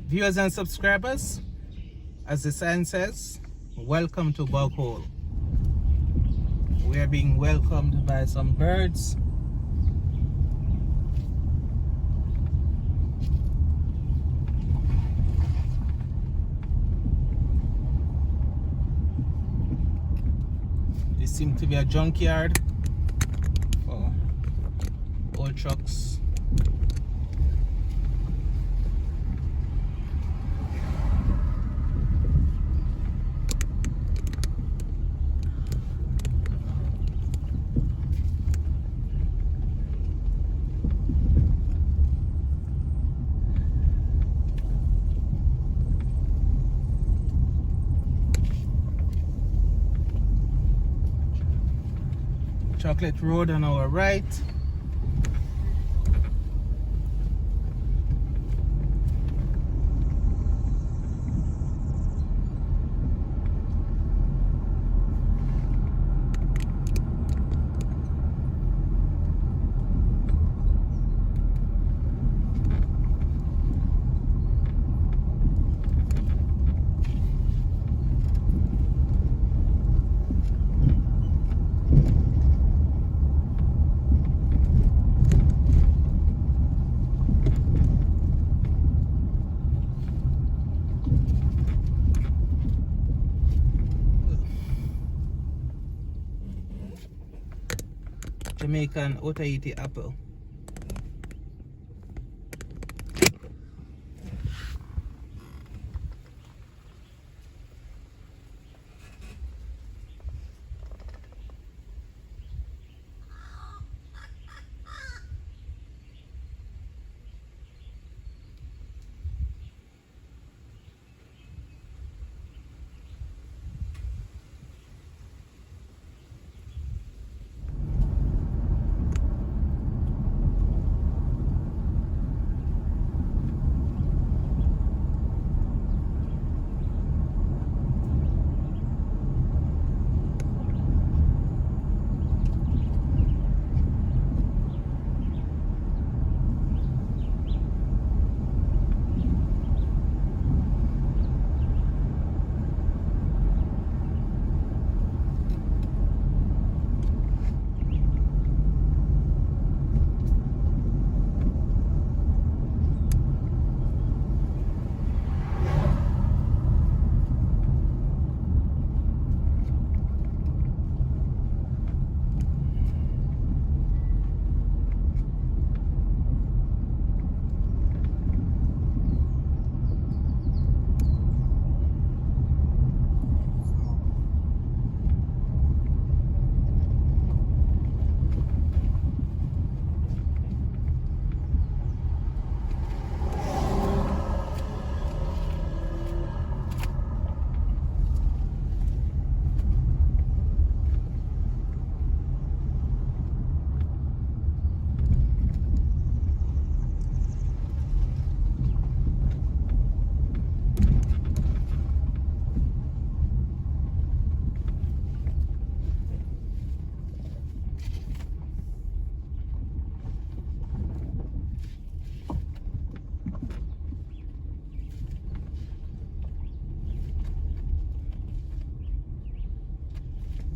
Viewers and subscribers, as the sign says, welcome to Bog Hole. We are being welcomed by some birds. This seems to be a junkyard for old trucks. Chocolate Road on our right. Jamaican Otaheite apple.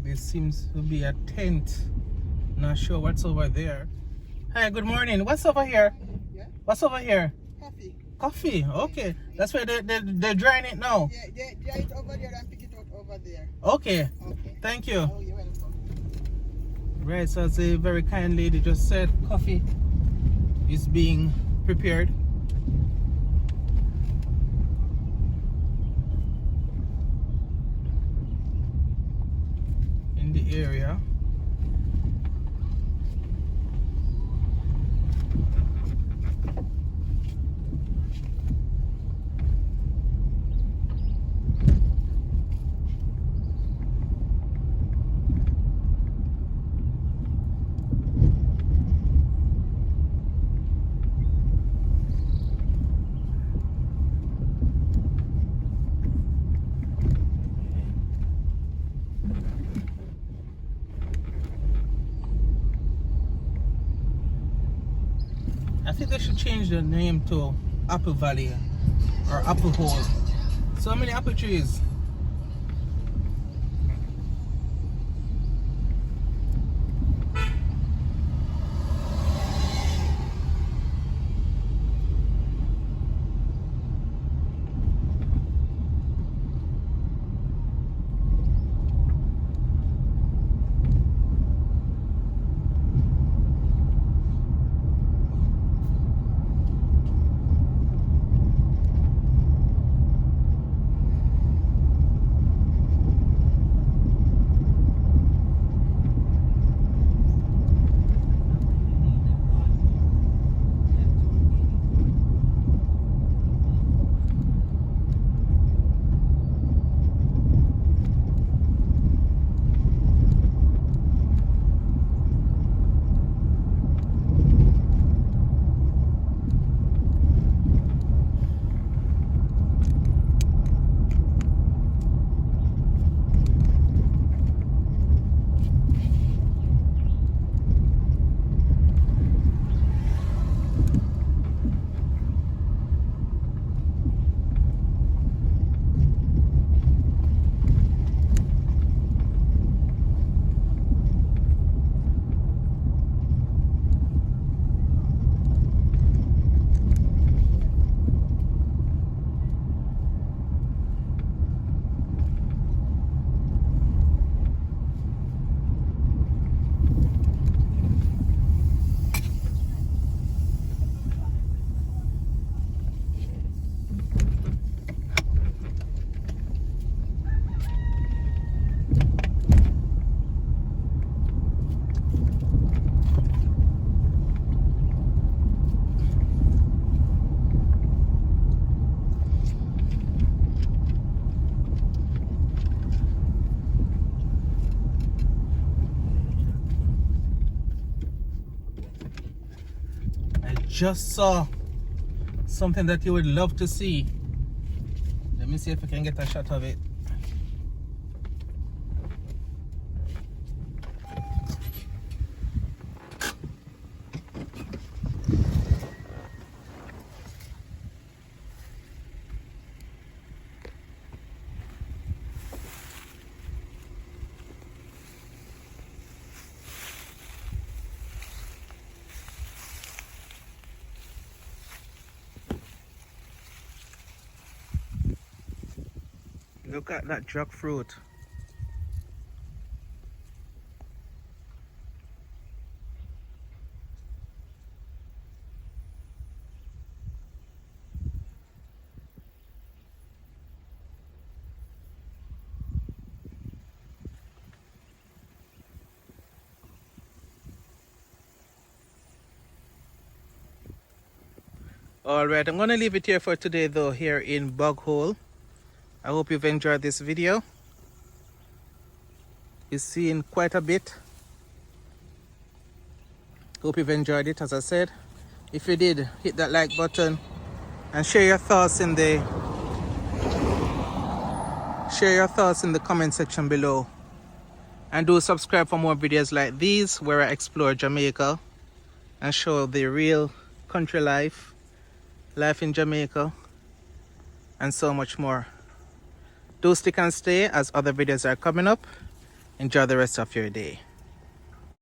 There seems to be a tent. Not sure what's over there. Hi, good morning. What's over here? Yeah? What's over here? Coffee. Coffee. Okay. That's where they're drying it now. Yeah, they dry it over there and pick it out over there. Okay. Okay. Thank you. Oh, you're welcome. Right, so as a very kind lady just said, coffee is being prepared. In the area. I think they should change the name to Apple Valley or apple hole. So many apple trees. Just saw something that you would love to see. Let me see if I can get a shot of it. Look at that jackfruit. Alright, I'm gonna leave it here for today though, here in Bog Hole. I hope you've enjoyed this video. You've seen quite a bit. Hope you've enjoyed it, as I said. If you did, hit that like button and share your thoughts in the comment section below. And do subscribe for more videos like these where I explore Jamaica and show the real country life in Jamaica, and so much more. Do stick and stay as other videos are coming up. Enjoy the rest of your day.